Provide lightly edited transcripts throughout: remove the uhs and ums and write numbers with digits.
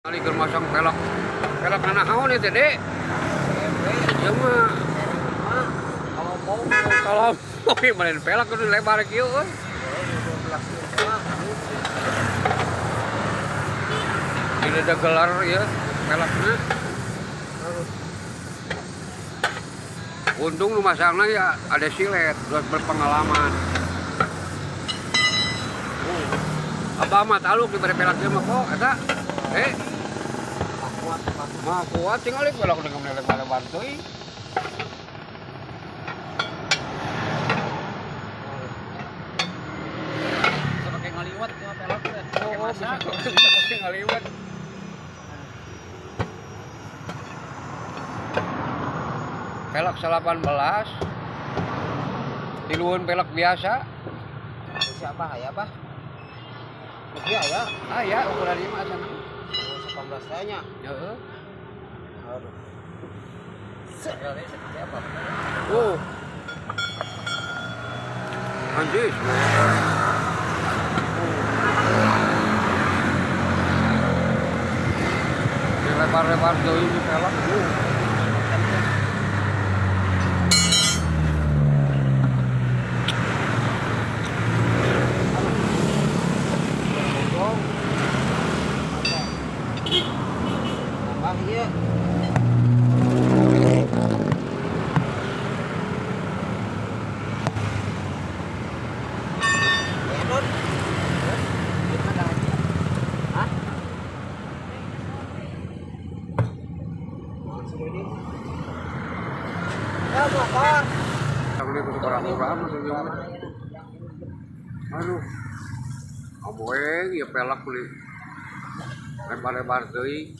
Kali keur masang pelak anak naon itu dek? Ya mah kalau mau main pelak kudu lebar kieu euy. Ini ada gelar ya pelaknya. Untung lu masangnya ya ada silet, terus berpengalaman. Abah mah taluk diberi pelaknya mah kok eta. Mah kuat tinggal itu kalau dengan lebar-lebar tuh. Bisa pakai ngaliwat ya pelak ya. Oh, bisa pakai ngaliwat. Pelak 18. Tiluan pelak biasa. Siapa ya, Pak? Lebih ya? Ah ya, ukuran 5 sana. 18 kayaknya. Heeh. Aduh. Sekali seperti apa? Oh. Anjir. Lebar-lebar tuh ini pelak. Tambah iya. Edot. Gimana lagi? Hah? Ya, motor. Beli ke kurang-kurang aduh. Aboeng ya pelak beli. Lebar-lebar deui.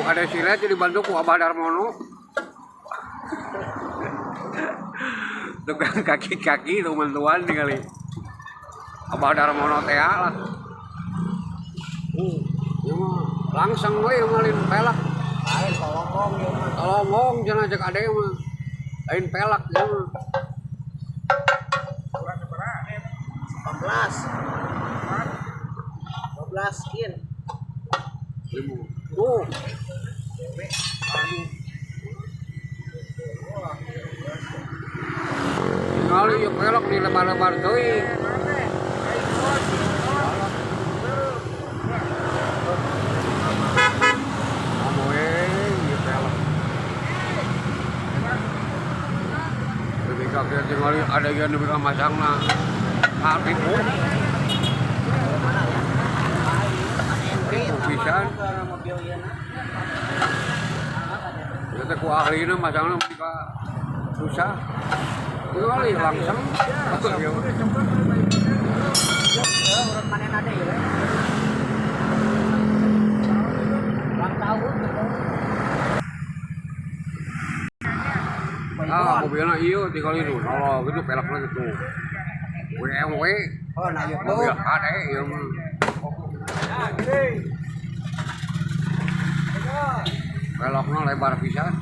Ada silet dibantu ku Abah Darmono. Tukang kaki-kaki teman-teman kali. Abah Darmono teh lah. Ya mah langsung we ngalin pelak. Lain kolongong ya mah. Tolong cenah cek ade mah. Lain pelak ya mah. 18. 12 in. Tuh. Kali ya pelak di lebar-lebar teuing. Aboeng ya pelak. Lebih kakek tinggal ada yang diberi masangna. Tapi bu. Pisan. Kita ku ahlina masangna jika susah. Kali langsung. Urut panen ada ya. Ulang tahun gitu. Ah, mobilnya iya tinggal itu. Kalau gitu pelaknya gitu. WMW. Oh, nah itu. Mobil ada ya mah. Pelaknya lebar pisan.